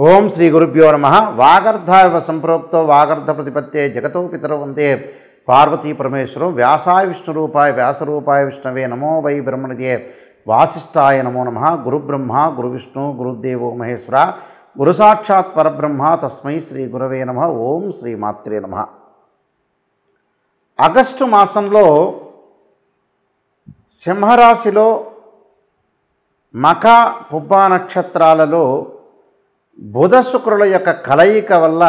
ఓం శ్రీ గురుభ్యో నమః. వాగర్ధావివ సంప్రోక్తో వాగర్ధ ప్రతిపత్తే జగతో పితరౌ వందే పార్వతీ పరమేశ్వరం. వ్యాసాయ విష్ణురూపాయ వ్యాసరూపాయ విష్ణవే నమో వై బ్రహ్మణిదే వాసిష్ఠాయ నమో నమః. గురుబ్రహ్మ గురువిష్ణు గురుదేవో మహేశ్వర గురు సాక్షాత్ పరబ్రహ్మ తస్మై శ్రీ గురవే నమః. ఓం శ్రీ మాత్రే నమః. ఆగస్టు మాసంలో సింహరాశిలో మఖ పుబ్బ నక్షత్రాలలో బుధ శుక్రుల యొక్క కలయిక వల్ల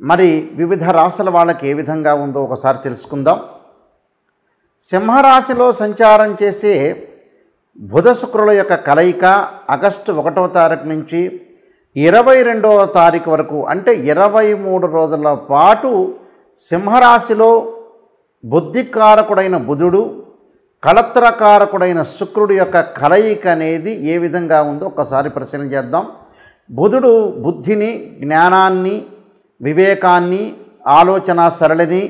మరి వివిధ రాశుల వాళ్ళకి ఏ విధంగా ఉందో ఒకసారి తెలుసుకుందాం. సింహరాశిలో సంచారం చేసే బుధ శుక్రుల యొక్క కలయిక ఆగస్టు 1వ తారీఖు నుంచి 22వ తారీఖు వరకు అంటే 23 రోజుల పాటు సింహరాశిలో బుద్ధికారకుడైన బుధుడు కళత్రకారకుడైన శుక్రుడి యొక్క కలయిక అనేది ఏ విధంగా ఉందో ఒకసారి పరిశీలన చేద్దాం. బుధుడు బుద్ధిని, జ్ఞానాన్ని, వివేకాన్ని, ఆలోచన సరళిని,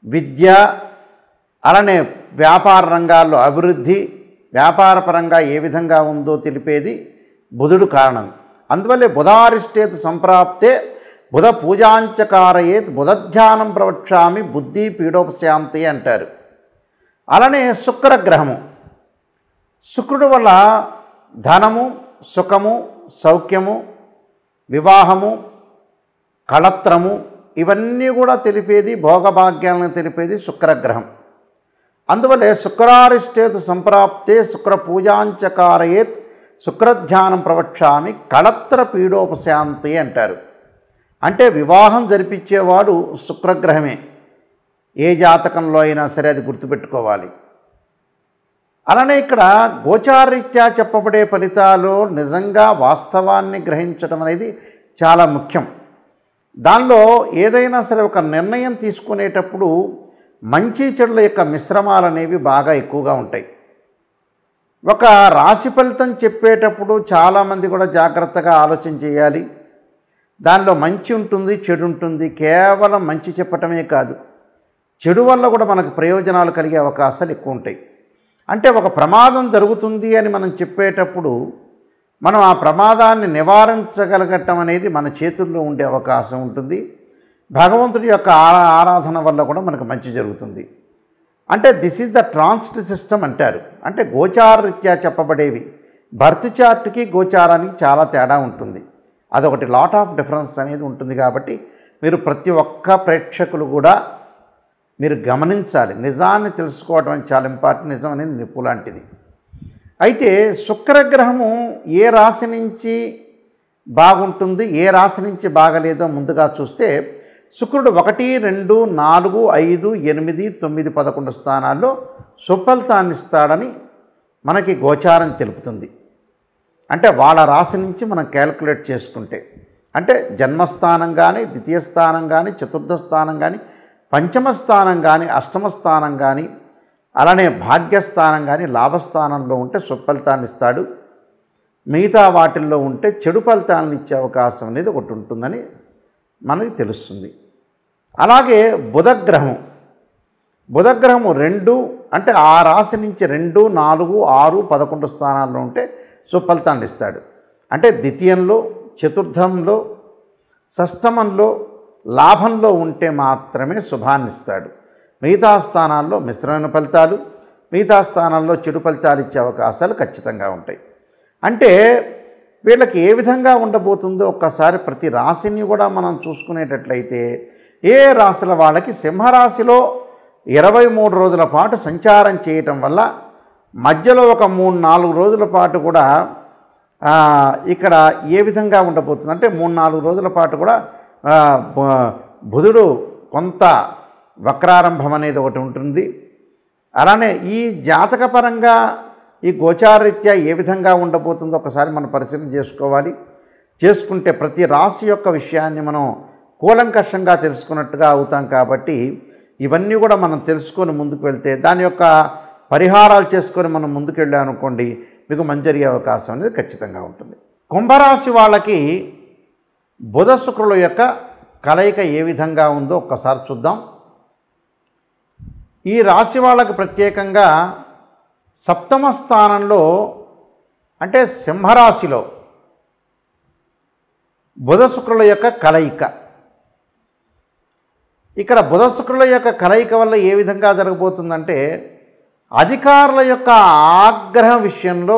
విద్య, అలానే వ్యాపార రంగాల్లో అభివృద్ధి, వ్యాపారపరంగా ఏ విధంగా ఉందో తెలిపేది బుధుడు కారణం. అందువల్లే బుధారిష్టేత్ సంప్రాప్తే బుధ పూజాంచకారయేత్ బుధధ్యానం ప్రవక్ష్యామి బుద్ధి పీడోపశాంతి అంటారు. అలానే శుక్రగ్రహము, శుక్రుడు వల్ల ధనము, సుఖము, సౌఖ్యము, వివాహము, కళత్రము ఇవన్నీ కూడా తెలిపేది, భోగభాగ్యాలను తెలిపేది శుక్రగ్రహం. అందువల్లే శుక్రారిష్టేత్ సంప్రాప్తే శుక్ర పూజాంచకారయేత్ శుక్రధ్యానం ప్రవక్ష్యామి కళత్ర పీడోపశాంతి అంటారు. అంటే వివాహం జరిపించేవాడు శుక్రగ్రహమే. ఏ జాతకంలో అయినా సరే అది గుర్తుపెట్టుకోవాలి. అలానే ఇక్కడ గోచారరీత్యా చెప్పబడే ఫలితాలు నిజంగా వాస్తవాన్ని గ్రహించడం అనేది చాలా ముఖ్యం. దానిలో ఏదైనా సరే ఒక నిర్ణయం తీసుకునేటప్పుడు మంచి చెడుల యొక్క మిశ్రమాలు అనేవి బాగా ఎక్కువగా ఉంటాయి. ఒక రాశి ఫలితం చెప్పేటప్పుడు చాలామంది కూడా జాగ్రత్తగా ఆలోచన చేయాలి. దానిలో మంచి ఉంటుంది, చెడు ఉంటుంది. కేవలం మంచి చెప్పటమే కాదు, చెడు వల్ల కూడా మనకు ప్రయోజనాలు కలిగే అవకాశాలు ఎక్కువ ఉంటాయి. అంటే ఒక ప్రమాదం జరుగుతుంది అని మనం చెప్పేటప్పుడు మనం ఆ ప్రమాదాన్ని నివారించగలగటం అనేది మన చేతుల్లో ఉండే అవకాశం ఉంటుంది. భగవంతుడి యొక్క ఆరాధన వల్ల కూడా మనకు మంచి జరుగుతుంది. అంటే this is the transit system అంటారు. అంటే గోచార రీత్యా చెప్పబడేవి. బర్త్ చార్ట్కి గోచారానికి చాలా తేడా ఉంటుంది. అదొకటి లాట్ ఆఫ్ డిఫరెన్స్ అనేది ఉంటుంది. కాబట్టి మీరు ప్రతి ఒక్క ప్రేక్షకులు కూడా మీరు గమనించాలి. నిజాన్ని తెలుసుకోవడం అనేది చాలా ఇంపార్టెంట్. నిజం అనేది నిప్పు లాంటిది. అయితే శుక్రగ్రహము ఏ రాశి నుంచి బాగుంటుంది, ఏ రాశి నుంచి బాగలేదో ముందుగా చూస్తే శుక్రుడు 1, 2, 4, 5, 8, 9, 11 స్థానాల్లో సుఫలితాన్ని ఇస్తాడని మనకి గోచారం తెలుపుతుంది. అంటే వాళ్ళ రాశి నుంచి మనం క్యాల్కులేట్ చేసుకుంటే అంటే జన్మస్థానం కానీ, ద్వితీయ స్థానం కానీ, చతుర్థ స్థానం కానీ, పంచమ స్థానం కానీ, అష్టమ స్థానం కానీ, అలానే భాగ్యస్థానం కానీ లాభస్థానంలో ఉంటే సుఫలితాన్ని ఇస్తాడు. మిగతా వాటిల్లో ఉంటే చెడు ఫలితాలను ఇచ్చే అవకాశం అనేది ఒకటి ఉంటుందని మనకి తెలుస్తుంది. అలాగే బుధగ్రహము 2 అంటే ఆ రాశి నుంచి 2, 4, 6, 11 స్థానాల్లో ఉంటే సుఫలితాన్ని ఇస్తాడు. అంటే ద్వితీయంలో, చతుర్థంలో, షష్టమంలో, లాభంలో ఉంటే మాత్రమే శుభాన్ని ఇస్తాడు. మిగతా స్థానాల్లో మిశ్రమైన ఫలితాలు, మిగతా స్థానాల్లో చెడు ఫలితాలు ఇచ్చే అవకాశాలు ఖచ్చితంగా ఉంటాయి. అంటే వీళ్ళకి ఏ విధంగా ఉండబోతుందో ఒక్కసారి ప్రతి రాశిని కూడా మనం చూసుకునేటట్లయితే ఏ రాశుల వాళ్ళకి సింహరాశిలో 23 రోజుల పాటు సంచారం చేయటం వల్ల మధ్యలో ఒక 3-4 రోజుల పాటు కూడా ఇక్కడ ఏ విధంగా ఉండబోతుంది అంటే 3-4 రోజుల పాటు కూడా బుధుడు కొంత వక్రారంభం అనేది ఒకటి ఉంటుంది. అలానే ఈ జాతకపరంగా ఈ గోచారరీత్యా ఏ విధంగా ఉండబోతుందో ఒకసారి మనం పరిశీలన చేసుకోవాలి. చేసుకుంటే ప్రతి రాశి యొక్క విషయాన్ని మనం కూలంకషంగా తెలుసుకున్నట్టుగా అవుతాం. కాబట్టి ఇవన్నీ కూడా మనం తెలుసుకొని ముందుకు వెళ్తే దాని యొక్క పరిహారాలు చేసుకొని మనం ముందుకు వెళ్ళామనుకోండి మీకు మంచి జరిగే అవకాశం అనేది ఖచ్చితంగా ఉంటుంది. కుంభరాశి వాళ్ళకి బుధ శుక్రుల యొక్క కలయిక ఏ విధంగా ఉందో ఒక్కసారి చూద్దాం. ఈ రాశి వాళ్ళకి ప్రత్యేకంగా సప్తమ స్థానంలో అంటే సింహరాశిలో బుధ శుక్రుల యొక్క కలయిక. ఇక్కడ బుధ శుక్రుల యొక్క కలయిక వల్ల ఏ విధంగా జరగబోతుందంటే, అధికారుల యొక్క ఆగ్రహం విషయంలో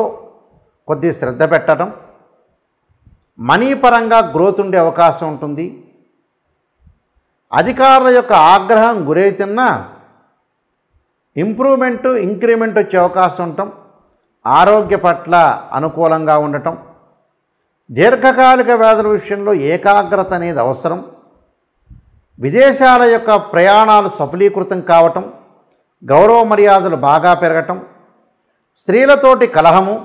కొద్ది శ్రద్ధ పెట్టడం, మనీ పరంగా గ్రోత్ ఉండే అవకాశం ఉంటుంది. అధికారుల యొక్క ఆగ్రహం గురైతున్నా ఇంక్రిమెంట్ వచ్చే అవకాశం ఉండటం, ఆరోగ్య పట్ల అనుకూలంగా ఉండటం, దీర్ఘకాలిక వ్యాధుల విషయంలో ఏకాగ్రత అనేది అవసరం, విదేశాల యొక్క ప్రయాణాలు సఫలీకృతం కావటం, గౌరవ మర్యాదలు బాగా పెరగటం, స్త్రీలతోటి కలహము,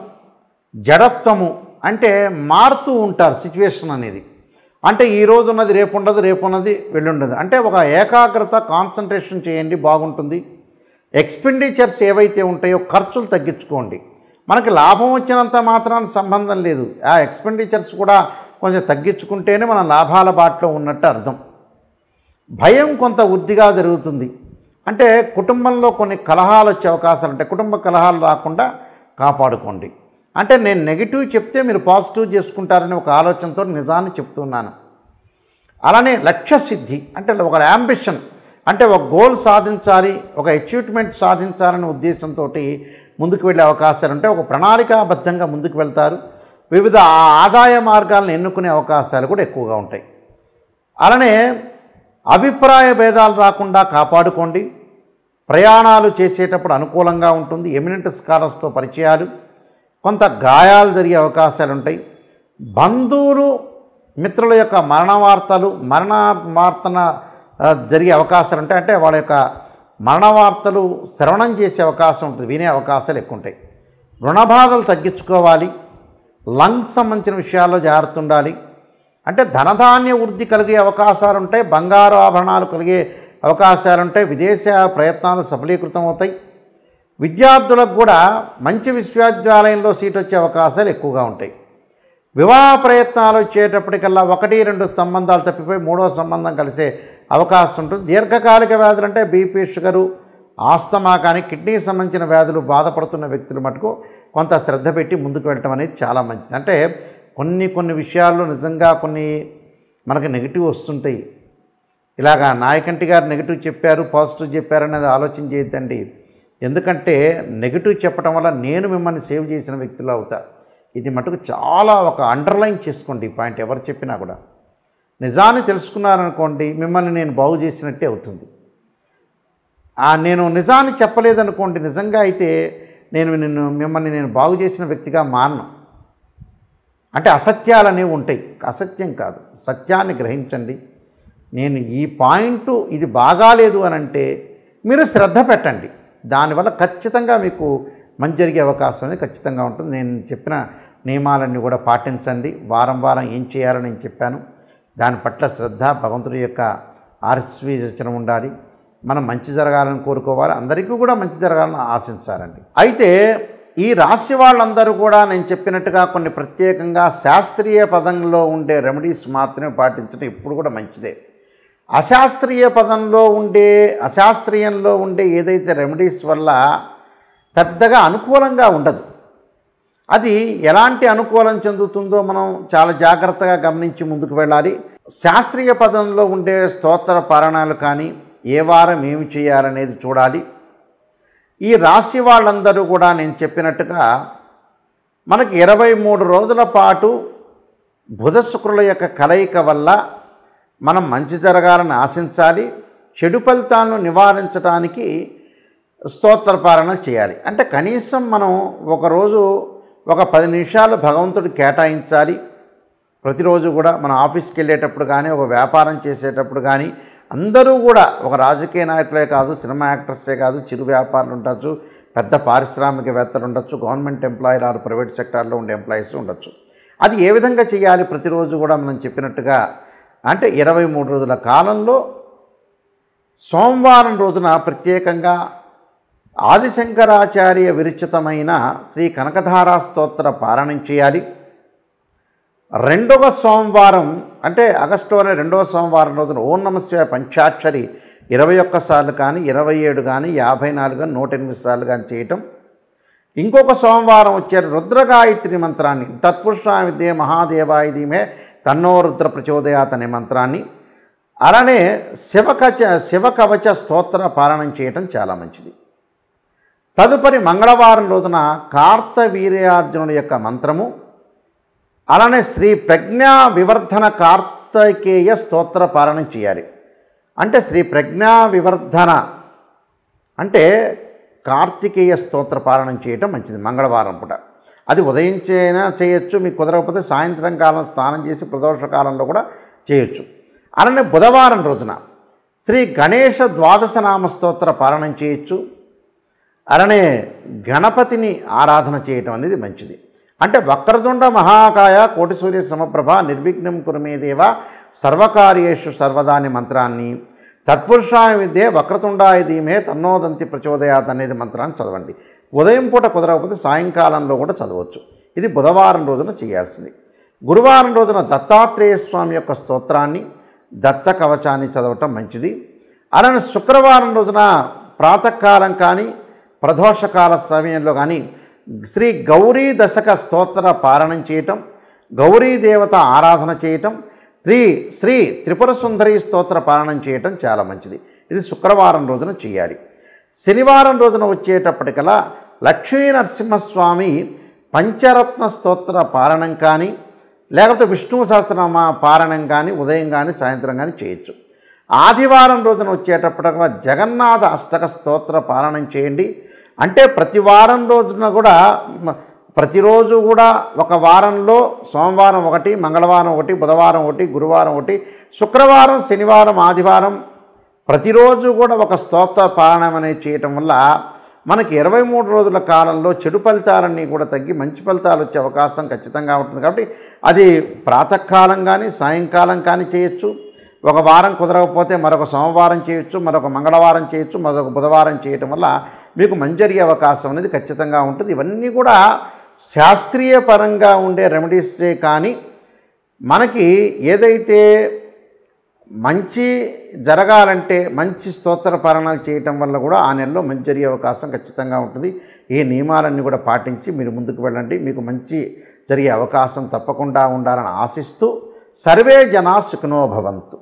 జడత్వము, అంటే మారుతూ ఉంటారు సిచ్యువేషన్ అనేది. అంటే ఈరోజు ఉన్నది రేపు ఉండదు, రేపు ఉన్నది వెళ్ళుండదు. అంటే ఒక ఏకాగ్రత, కాన్సన్ట్రేషన్ చేయండి, బాగుంటుంది. ఎక్స్పెండిచర్స్ ఏవైతే ఉంటాయో ఖర్చులు తగ్గించుకోండి. మనకి లాభం వచ్చినంత మాత్రాన సంబంధం లేదు. ఆ ఎక్స్పెండిచర్స్ కూడా కొంచెం తగ్గించుకుంటేనే మన లాభాల బాటలో ఉన్నట్టు అర్థం. భయం కొంత వృద్ధిగా జరుగుతుంది. అంటే కుటుంబంలో కొన్ని కలహాలు వచ్చే అవకాశాలు ఉంటాయి. కుటుంబ కలహాలు రాకుండా కాపాడుకోండి. అంటే నేను నెగిటివ్ చెప్తే మీరు పాజిటివ్ చేసుకుంటారని ఒక ఆలోచనతో నిజాన్ని చెప్తున్నాను. అలానే లక్ష్య సిద్ధి అంటే ఒక యాంబిషన్, అంటే ఒక గోల్ సాధించాలి, ఒక అచీవ్మెంట్ సాధించాలనే ఉద్దేశంతో ముందుకు వెళ్ళే అవకాశాలు ఉంటాయి. ఒక ప్రణాళికాబద్ధంగా ముందుకు వెళ్తారు. వివిధ ఆదాయ మార్గాలను ఎన్నుకునే అవకాశాలు కూడా ఎక్కువగా ఉంటాయి. అలానే అభిప్రాయ భేదాలు రాకుండా కాపాడుకోండి. ప్రయాణాలు చేసేటప్పుడు అనుకూలంగా ఉంటుంది. ఎమినెంట్ స్కాలర్స్తో పరిచయాలు, కొంత గాయాలు జరిగే అవకాశాలు ఉంటాయి. బంధువులు, మిత్రుల యొక్క మరణ వార్తన జరిగే అవకాశాలు ఉంటాయి. అంటే వాళ్ళ యొక్క మరణ వార్తలు శ్రవణం చేసే అవకాశం ఉంటుంది, వినే అవకాశాలు ఎక్కువ ఉంటాయి. రుణ బాధలు తగ్గించుకోవాలి. లంగ్స్ సంబంధించిన విషయాల్లో జాగ్రత్త ఉండాలి. అంటే ధనధాన్య వృద్ధి కలిగే అవకాశాలు ఉంటాయి. బంగారు ఆభరణాలు కలిగే అవకాశాలు ఉంటాయి. విదేశీ ప్రయత్నాలు సఫలీకృతం అవుతాయి. విద్యార్థులకు కూడా మంచి విశ్వవిద్యాలయంలో సీట్ వచ్చే అవకాశాలు ఎక్కువగా ఉంటాయి. వివాహ ప్రయత్నాలు వచ్చేటప్పటికల్లా 1-2 సంబంధాలు తప్పిపోయి 3వ సంబంధం కలిసే అవకాశం ఉంటుంది. దీర్ఘకాలిక వ్యాధులు అంటే బీపీ, షుగరు, ఆస్తమా కానీ కిడ్నీకి సంబంధించిన వ్యాధులు బాధపడుతున్న వ్యక్తులు మటుకు కొంత శ్రద్ధ పెట్టి ముందుకు వెళ్ళటం అనేది చాలా మంచిది. అంటే కొన్ని విషయాల్లో నిజంగా కొన్ని మనకి నెగిటివ్ వస్తుంటాయి. ఇలాగా నాయకంటి గారు నెగిటివ్ చెప్పారు, పాజిటివ్ చెప్పారు అనేది ఆలోచన చేయొద్దండి. ఎందుకంటే నెగిటివ్ చెప్పడం వల్ల నేను మిమ్మల్ని సేవ్ చేసిన వ్యక్తులు అవుతా. ఇది మటుకు చాలా ఒక అండర్లైన్ చేసుకోండి ఈ పాయింట్. ఎవరు చెప్పినా కూడా నిజాన్ని తెలుసుకున్నారనుకోండి, మిమ్మల్ని నేను బాగు చేసినట్టే అవుతుంది. నేను నిజాన్ని చెప్పలేదనుకోండి, నిజంగా అయితే మిమ్మల్ని నేను బాగు చేసిన వ్యక్తిగా మారను. అంటే అసత్యాలు అనేవి ఉంటాయి, అసత్యం కాదు, సత్యాన్ని గ్రహించండి. నేను ఈ పాయింట్ ఇది బాగాలేదు అని అంటే మీరు శ్రద్ధ పెట్టండి. దానివల్ల ఖచ్చితంగా మీకు మంచి జరిగే అవకాశం అనేది ఖచ్చితంగా ఉంటుంది. నేను చెప్పిన నియమాలన్నీ కూడా పాటించండి. వారం ఏం చేయాలని నేను చెప్పాను. దాని పట్ల శ్రద్ధ, భగవంతుడి యొక్క ఆశీర్వచనం ఉండాలి. మనం మంచి జరగాలని కోరుకోవాలి. అందరికీ కూడా మంచి జరగాలని ఆశించాలండి. అయితే ఈ రాశి వాళ్ళందరూ కూడా నేను చెప్పినట్టుగా కొన్ని ప్రత్యేకంగా శాస్త్రీయ పదంలో ఉండే రెమెడీస్ మాత్రమే పాటించడం ఎప్పుడు కూడా మంచిదే. అశాస్త్రీయంలో ఉండే ఏదైతే రెమెడీస్ వల్ల పెద్దగా అనుకూలంగా ఉండదు. అది ఎలాంటి అనుకూలం చెందుతుందో మనం చాలా జాగ్రత్తగా గమనించి ముందుకు వెళ్ళాలి. శాస్త్రీయ పదంలో ఉండే స్తోత్ర పారాయణాలు కానీ ఏ వారం ఏమి చేయాలనేది చూడాలి. ఈ రాశి వాళ్ళందరూ కూడా నేను చెప్పినట్టుగా మనకి 23 రోజుల పాటు బుధ శుక్రుల యొక్క కలయిక వల్ల మనం మంచి జరగాలని ఆశించాలి. చెడు ఫలితాలను నివారించడానికి స్తోత్ర పారాయణ చేయాలి. అంటే కనీసం మనం ఒకరోజు ఒక 10 నిమిషాలు భగవంతుడు కేటాయించాలి. ప్రతిరోజు కూడా మనం ఆఫీస్కి వెళ్ళేటప్పుడు కానీ, ఒక వ్యాపారం చేసేటప్పుడు కానీ, అందరూ కూడా ఒక రాజకీయ నాయకులే కాదు, సినిమా యాక్టర్సే కాదు, చిరు వ్యాపారులు ఉండొచ్చు, పెద్ద పారిశ్రామికవేత్తలు ఉండొచ్చు, గవర్నమెంట్ ఎంప్లాయీలు ఆర్ ప్రైవేట్ సెక్టార్లో ఉండే ఎంప్లాయీస్ ఉండొచ్చు. అది ఏ విధంగా చేయాలి? ప్రతిరోజు కూడా మనం చెప్పినట్టుగా అంటే 23 రోజుల కాలంలో సోమవారం రోజున ప్రత్యేకంగా ఆదిశంకరాచార్య విరచితమైన శ్రీ కనకధారా స్తోత్ర పారాయణం చేయాలి. 2వ సోమవారం అంటే ఆగస్టులోనే 2వ సోమవారం రోజున ఓం నమఃశివాయ పంచాక్షరి 21 సార్లు కానీ, 27 కానీ, 54 కానీ, 108 సార్లు కానీ చేయటం. ఇంకొక సోమవారం వచ్చే రుద్రగాయత్రి మంత్రాన్ని తత్పురుషాయ విద్యే మహాదేవాయ ధీమహి తన్నో రుద్ర ప్రచోదయాత్ అనే మంత్రాన్ని, అలానే శివకవచ స్తోత్ర పారాయణం చేయటం చాలా మంచిది. తదుపరి మంగళవారం రోజున కార్తవీర్యార్జునుడి యొక్క మంత్రము, అలానే శ్రీ ప్రజ్ఞా వివర్ధన కార్తికేయ స్తోత్ర పారాయణం చేయాలి. అంటే శ్రీ ప్రజ్ఞా వివర్ధన అంటే కార్తికేయ స్తోత్ర పారాయణం చేయటం మంచిది మంగళవారం పూట. అది ఉదయం చేయొచ్చు, మీకు కుదరకపోతే సాయంత్రం కాలం స్నానం చేసి ప్రదోష కాలంలో కూడా చేయొచ్చు. అలానే బుధవారం రోజున శ్రీ గణేష ద్వాదశ నామ స్తోత్ర పారాయణం చేయొచ్చు. అలానే గణపతిని ఆరాధన చేయటం అనేది మంచిది. అంటే వక్రతుండ మహాకాయ కోటి సూర్య సమప్రభ నిర్విఘ్నం కురుమే దేవ సర్వకార్యేషు సర్వదా అనే మంత్రాన్ని, తత్పురుషాయ విద్యే వక్రతుండాయ ధీమే తన్నోదంతి ప్రచోదయాత్ అనేది మంత్రాన్ని చదవండి. ఉదయం పూట కుదరకపోతే సాయంకాలంలో కూడా చదవచ్చు. ఇది బుధవారం రోజున చేయాల్సింది. గురువారం రోజున దత్తాత్రేయ స్వామి యొక్క స్తోత్రాన్ని, దత్త కవచాన్ని చదవటం మంచిది. అలానే శుక్రవారం రోజున ప్రాతకాలం కానీ ప్రదోషకాల సమయంలో కానీ శ్రీ గౌరీ దశక స్తోత్ర పారాయణం చేయటం, గౌరీ దేవత ఆరాధన చేయటం, శ్రీ త్రిపుర సుందరి స్తోత్ర పారాయణం చేయటం చాలా మంచిది. ఇది శుక్రవారం రోజున చేయాలి. శనివారం రోజున వచ్చేటప్పటికల్లా లక్ష్మీ నరసింహస్వామి పంచరత్న స్తోత్ర పారాయణం కానీ లేకపోతే విష్ణు సహస్రనామ పారాయణం కానీ ఉదయం కానీ సాయంత్రం కానీ చేయొచ్చు. ఆదివారం రోజున వచ్చేటప్పటికల్లా జగన్నాథ అష్టక స్తోత్ర పారాయణం చేయండి. అంటే ప్రతి వారం రోజున కూడా ప్రతిరోజు కూడా ఒక వారంలో సోమవారం ఒకటి, మంగళవారం ఒకటి, బుధవారం ఒకటి, గురువారం ఒకటి, శుక్రవారం, శనివారం, ఆదివారం ప్రతిరోజు కూడా ఒక స్తోత్ర పారాయణం అనేది చేయటం వల్ల మనకి 23 రోజుల కాలంలో చెడు ఫలితాలన్నీ కూడా తగ్గి మంచి ఫలితాలు వచ్చే అవకాశం ఖచ్చితంగా ఉంటుంది. కాబట్టి అది ప్రాతకాలం కానీ సాయంకాలం కానీ చేయొచ్చు. ఒక వారం కుదరకపోతే మరొక సోమవారం చేయొచ్చు, మరొక మంగళవారం చేయొచ్చు, మరొక బుధవారం చేయటం వల్ల మీకు మంచి జరిగే అవకాశం అనేది ఖచ్చితంగా ఉంటుంది. ఇవన్నీ కూడా శాస్త్రీయ పరంగా ఉండే రెమెడీసే కానీ మనకి ఏదైతే మంచి జరగాలంటే మంచి స్తోత్ర పారాయణాలు చేయటం వల్ల కూడా ఆ నెలలో మంచి జరిగే అవకాశం ఖచ్చితంగా ఉంటుంది. ఈ నియమాలన్నీ కూడా పాటించి మీరు ముందుకు వెళ్ళండి. మీకు మంచి జరిగే అవకాశం తప్పకుండా ఉండాలని ఆశిస్తూ సర్వే జనా సుఖినో భవంతు.